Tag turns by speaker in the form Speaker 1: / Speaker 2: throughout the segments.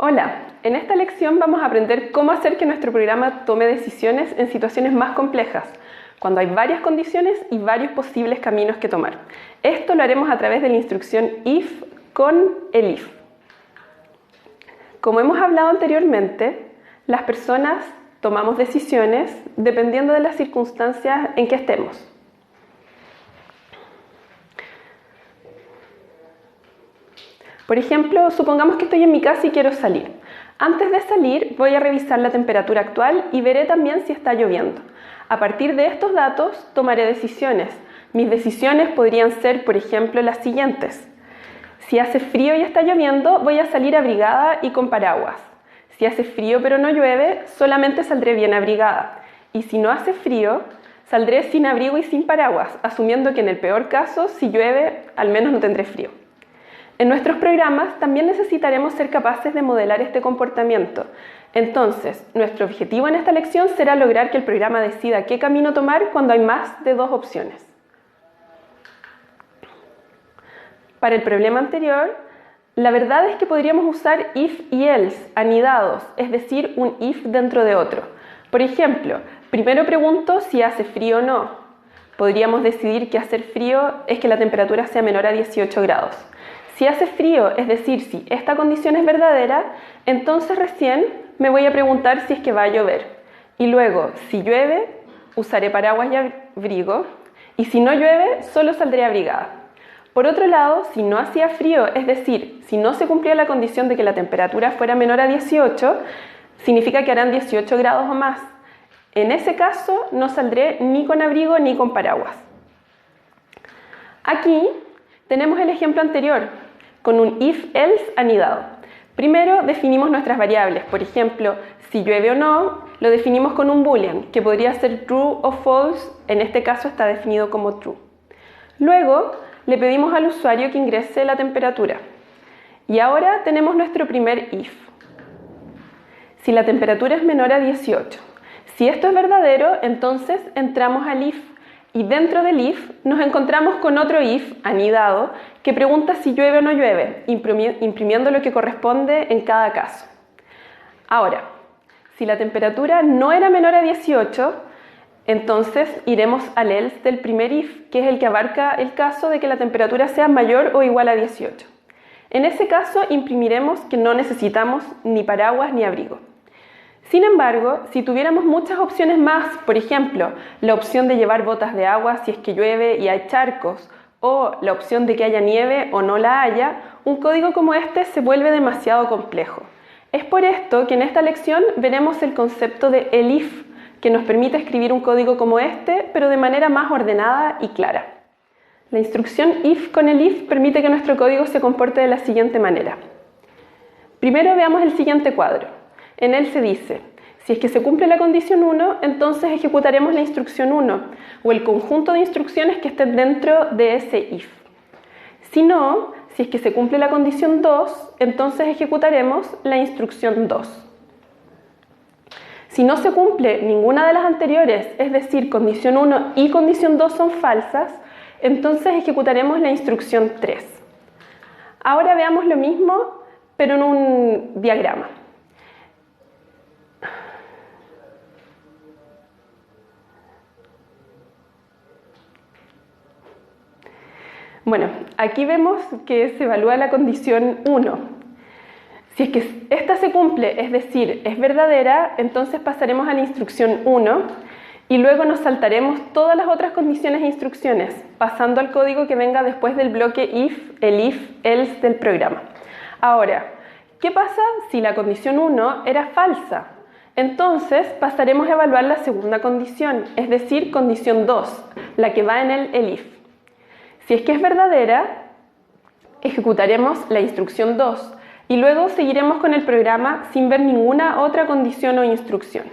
Speaker 1: Hola, en esta lección vamos a aprender cómo hacer que nuestro programa tome decisiones en situaciones más complejas, cuando hay varias condiciones y varios posibles caminos que tomar. Esto lo haremos a través de la instrucción if con el if. Como hemos hablado anteriormente, las personas tomamos decisiones dependiendo de las circunstancias en que estemos. Por ejemplo, supongamos que estoy en mi casa y quiero salir. Antes de salir, voy a revisar la temperatura actual y veré también si está lloviendo. A partir de estos datos, tomaré decisiones. Mis decisiones podrían ser, por ejemplo, las siguientes. Si hace frío y está lloviendo, voy a salir abrigada y con paraguas. Si hace frío pero no llueve, solamente saldré bien abrigada. Y si no hace frío, saldré sin abrigo y sin paraguas, asumiendo que en el peor caso, si llueve, al menos no tendré frío. En nuestros programas también necesitaremos ser capaces de modelar este comportamiento. Entonces, nuestro objetivo en esta lección será lograr que el programa decida qué camino tomar cuando hay más de dos opciones. Para el problema anterior, la verdad es que podríamos usar if y else anidados, es decir, un if dentro de otro. Por ejemplo, primero pregunto si hace frío o no. Podríamos decidir que hacer frío es que la temperatura sea menor a 18 grados. Si hace frío, es decir, si esta condición es verdadera, entonces recién me voy a preguntar si es que va a llover. Y luego, si llueve, usaré paraguas y abrigo. Y si no llueve, solo saldré abrigada. Por otro lado, si no hacía frío, es decir, si no se cumplía la condición de que la temperatura fuera menor a 18, significa que harán 18 grados o más. En ese caso, no saldré ni con abrigo ni con paraguas. Aquí tenemos el ejemplo anterior, con un if-else anidado. Primero definimos nuestras variables, por ejemplo, si llueve o no, lo definimos con un boolean, que podría ser true o false, en este caso está definido como true. Luego, le pedimos al usuario que ingrese la temperatura. Y ahora tenemos nuestro primer if. Si la temperatura es menor a 18. Si esto es verdadero, entonces entramos al if. Y dentro del if nos encontramos con otro if anidado que pregunta si llueve o no llueve, imprimiendo lo que corresponde en cada caso. Ahora, si la temperatura no era menor a 18, entonces iremos al else del primer if, que es el que abarca el caso de que la temperatura sea mayor o igual a 18. En ese caso imprimiremos que no necesitamos ni paraguas ni abrigo. Sin embargo, si tuviéramos muchas opciones más, por ejemplo, la opción de llevar botas de agua si es que llueve y hay charcos, o la opción de que haya nieve o no la haya, un código como este se vuelve demasiado complejo. Es por esto que en esta lección veremos el concepto de elif, que nos permite escribir un código como este, pero de manera más ordenada y clara. La instrucción if con elif permite que nuestro código se comporte de la siguiente manera. Primero veamos el siguiente cuadro. En él se dice, si es que se cumple la condición 1, entonces ejecutaremos la instrucción 1 o el conjunto de instrucciones que estén dentro de ese if. Si no, si es que se cumple la condición 2, entonces ejecutaremos la instrucción 2. Si no se cumple ninguna de las anteriores, es decir, condición 1 y condición 2 son falsas, entonces ejecutaremos la instrucción 3. Ahora veamos lo mismo, pero en un diagrama. Bueno, aquí vemos que se evalúa la condición 1. Si es que esta se cumple, es decir, es verdadera, entonces pasaremos a la instrucción 1 y luego nos saltaremos todas las otras condiciones e instrucciones, pasando al código que venga después del bloque if, el if, else del programa. Ahora, ¿qué pasa si la condición 1 era falsa? Entonces pasaremos a evaluar la segunda condición, es decir, condición 2, la que va en el elif. Si es que es verdadera, ejecutaremos la instrucción 2 y luego seguiremos con el programa sin ver ninguna otra condición o instrucción.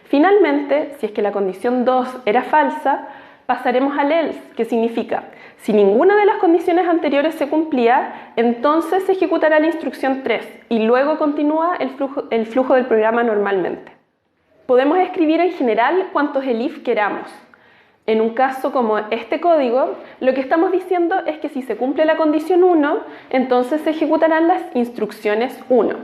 Speaker 1: Finalmente, si es que la condición 2 era falsa, pasaremos al else, que significa, si ninguna de las condiciones anteriores se cumplía, entonces se ejecutará la instrucción 3 y luego continúa el flujo del programa normalmente. Podemos escribir en general cuantos elif queramos. En un caso como este código, lo que estamos diciendo es que si se cumple la condición 1, entonces se ejecutarán las instrucciones 1.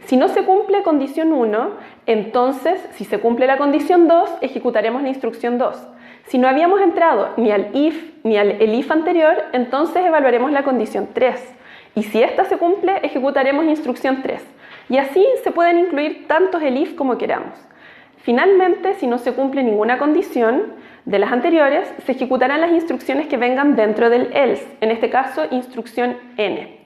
Speaker 1: Si no se cumple condición 1, entonces si se cumple la condición 2, ejecutaremos la instrucción 2. Si no habíamos entrado ni al if ni al elif anterior, entonces evaluaremos la condición 3. Y si esta se cumple, ejecutaremos instrucción 3. Y así se pueden incluir tantos elif como queramos. Finalmente, si no se cumple ninguna condición de las anteriores, se ejecutarán las instrucciones que vengan dentro del else, en este caso instrucción n.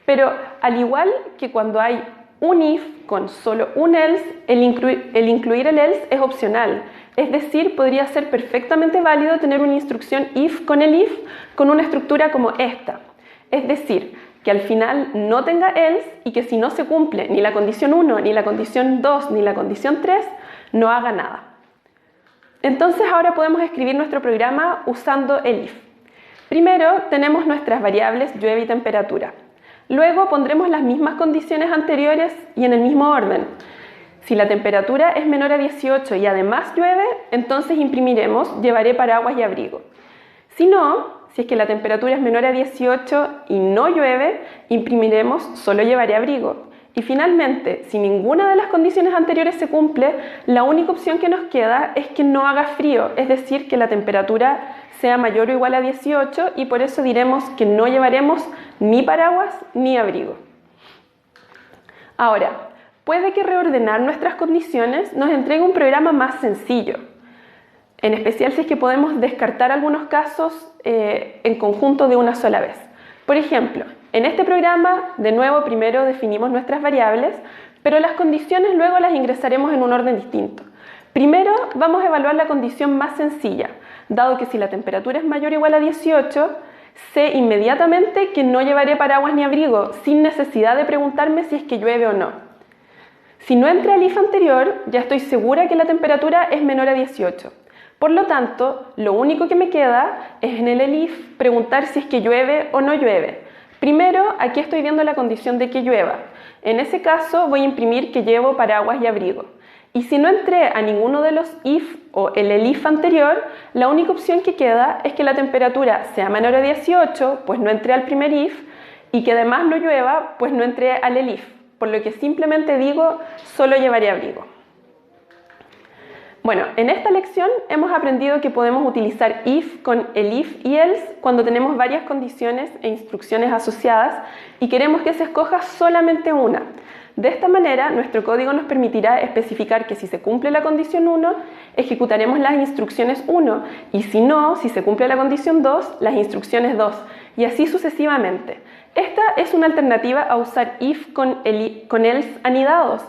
Speaker 1: Pero al igual que cuando hay un if con solo un else, el incluir el else es opcional. Es decir, podría ser perfectamente válido tener una instrucción if con una estructura como esta. Es decir, que al final no tenga else y que si no se cumple ni la condición 1, ni la condición 2, ni la condición 3, no haga nada. Entonces ahora podemos escribir nuestro programa usando el if. Primero tenemos nuestras variables llueve y temperatura. Luego pondremos las mismas condiciones anteriores y en el mismo orden. Si la temperatura es menor a 18 y además llueve, entonces imprimiremos llevaré paraguas y abrigo. Si no, si es que la temperatura es menor a 18 y no llueve, imprimiremos solo llevaré abrigo. Y finalmente, si ninguna de las condiciones anteriores se cumple, la única opción que nos queda es que no haga frío, es decir, que la temperatura sea mayor o igual a 18 y por eso diremos que no llevaremos ni paraguas ni abrigo. Ahora, puede que reordenar nuestras condiciones nos entregue un programa más sencillo, en especial si es que podemos descartar algunos casos en conjunto de una sola vez. Por ejemplo, en este programa, de nuevo, primero definimos nuestras variables, pero las condiciones luego las ingresaremos en un orden distinto. Primero, vamos a evaluar la condición más sencilla, dado que si la temperatura es mayor o igual a 18, sé inmediatamente que no llevaré paraguas ni abrigo, sin necesidad de preguntarme si es que llueve o no. Si no entra el if anterior, ya estoy segura que la temperatura es menor a 18. Por lo tanto, lo único que me queda es en el elif preguntar si es que llueve o no llueve. Primero, aquí estoy viendo la condición de que llueva. En ese caso, voy a imprimir que llevo paraguas y abrigo. Y si no entré a ninguno de los if o el elif anterior, la única opción que queda es que la temperatura sea menor a 18, pues no entré al primer if, y que además no llueva, pues no entré al elif, por lo que simplemente digo, solo llevaré abrigo. Bueno, en esta lección hemos aprendido que podemos utilizar if con elif y else cuando tenemos varias condiciones e instrucciones asociadas y queremos que se escoja solamente una. De esta manera, nuestro código nos permitirá especificar que si se cumple la condición 1, ejecutaremos las instrucciones 1 y si no, si se cumple la condición 2, las instrucciones 2 y así sucesivamente. Esta es una alternativa a usar if con else anidados,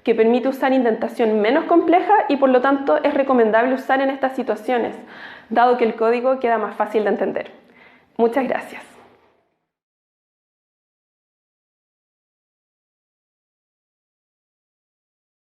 Speaker 1: que permite usar indentación menos compleja y por lo tanto es recomendable usar en estas situaciones, dado que el código queda más fácil de entender. Muchas gracias.